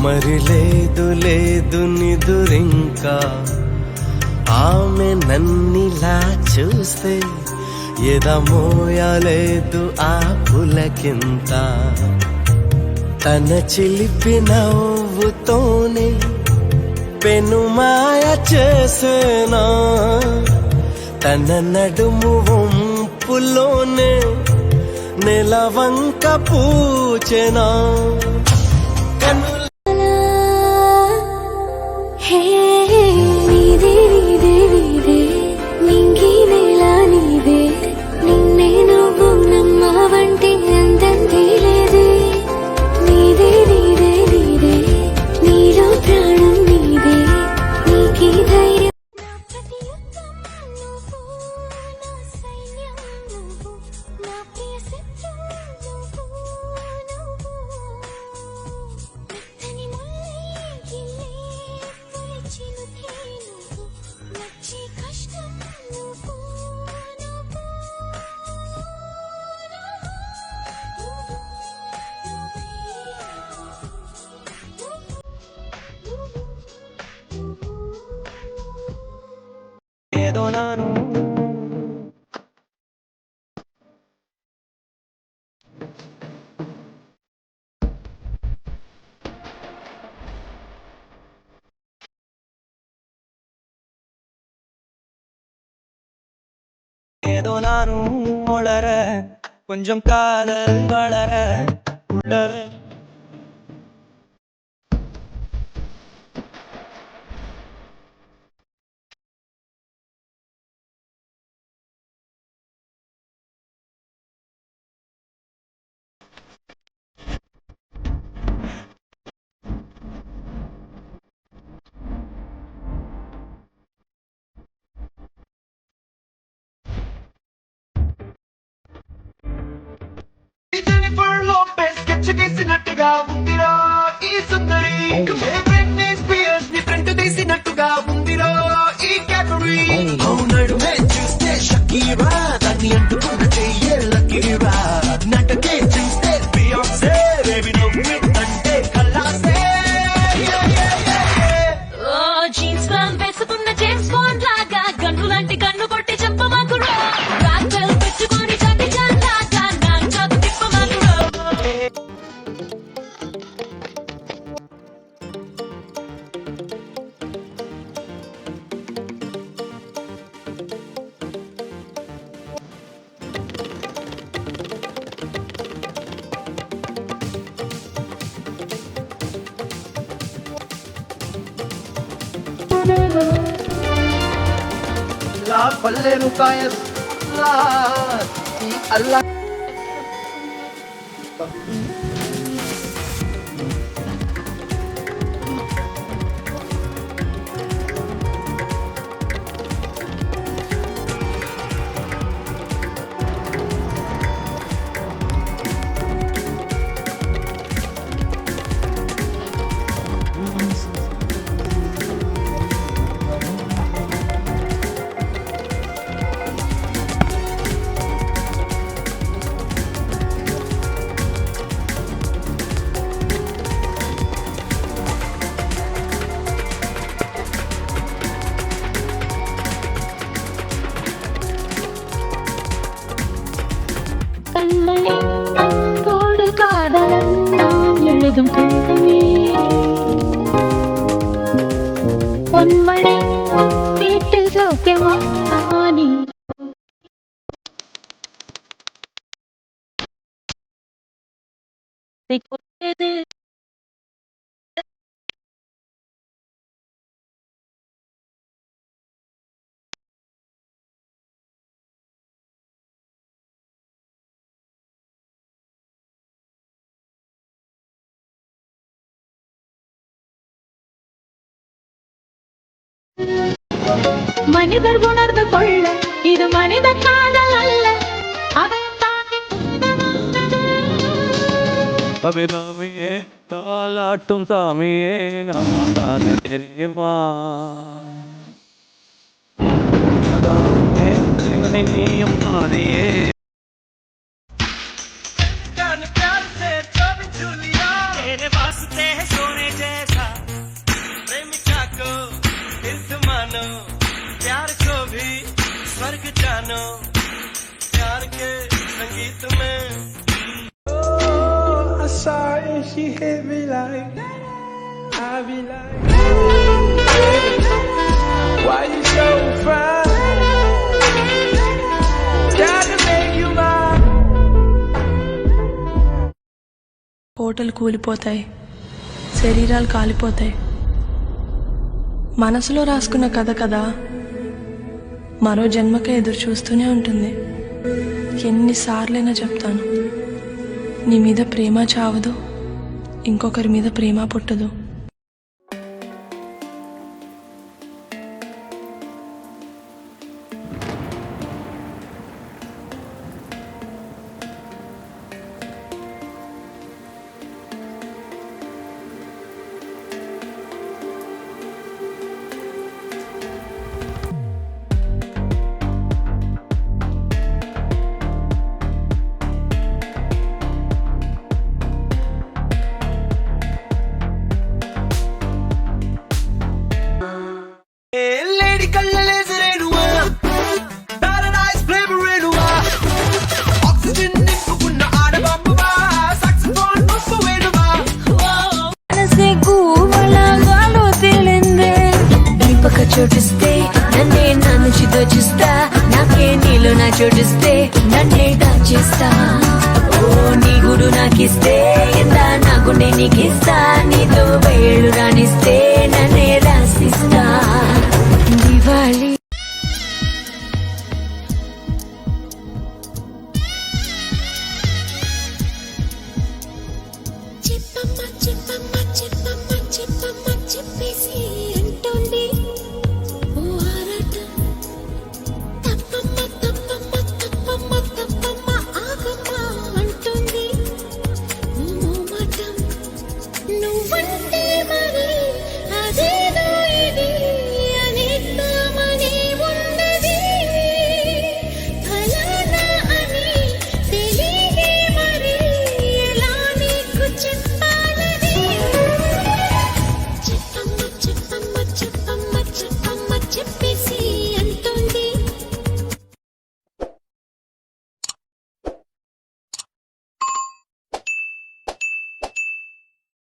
మరి లేదు లేదు నిదురింకా ఆమె నన్నిలా చూస్తే ఎదమోయలేదు ఆ పులకింత తన చిలిపి నవ్వుతోనే పెనుమాయ చేసేనా తన నడుము వంపులోనే నెలవంక పూచెనా ఏదో నాను ஏதோ நானும் உளர கொஞ்சம் காதல் வளர உளர తీసినట్టుగా ఉందిరా ఈ సుందరి ఫ్రంట్ తీసినట్టుగా ఉందిరా ఈ క్యాటరీ అవునడుమే చూస్తే షకీరా దాన్ని అంటుకున్న చెయ్యే లకీరా నటకే చూస్తే బియాన్సే బేబీ నవ్వు అంటే కల్లాసే జీన్స్ ప్యాంట్ వేసుకున్న జేమ్స్ బాండ్ లాగా గన్ను లాంటి కన్ను కొట్టి చెప్పమాకురా రాగల్ పెట్టుకొని చంటి లాగా నా చదువు తిప్పమాకురా La palle rukayas la Allah அன்போடு காதலன் நாம் எழுதும் கவிதையே பொன்மணி வீட்டு சௌக்கியமா நீ மனிதர் உணர்ந்து கொள்ள இது மனித காதல் அல்ல அபிராமியே தாலாட்டும் சாமியே தானே தெரியுமா நீயும் தானியே तेरे वास्ते है सोने जैसा प्रेमिका को दिल से मानो प्यार को भी स्वर्ग जानो प्यार के संगीत में I saw her and she hit me like I be like why you so fine gotta make you mine కోటలు కూలిపోతాయి, శరీరాలు కాలిపోతాయి. మనసులో రాసుకున్న కథ కదా మరో జన్మకే ఎదురు చూస్తూనే ఉంటుంది. ఎన్నిసార్లైనా చెప్తాను, నీ మీద ప్రేమ చావదు, ఇంకొకరి మీద ప్రేమ పుట్టదు. లేడీ కళ్ళలేసరేనువా పారడైజ్ ఫ్లేవరేనువా ఆక్సిజన్ నింపుకున్న ఆడబాంబువా సాక్సఫోన్ నొప్పువేనువా మనసే గూవలాగాలో తేలిందే నీ పక్క చోటిస్తే నన్నే నా నుంచి దోచిస్తా నాకే నీలో నా చోటిస్తే నన్నే దాచేస్తా ఓ నీ గుడు నాకిస్తే ఇందా నా గుండె నీకిస్తా నీతో వేళ్ళు రాణిస్తే నన్నే రాసిస్తా దివాలి చిప్పమ్మ చిప్పమ్మ చిప్పమ్మ చిప్పమ్మ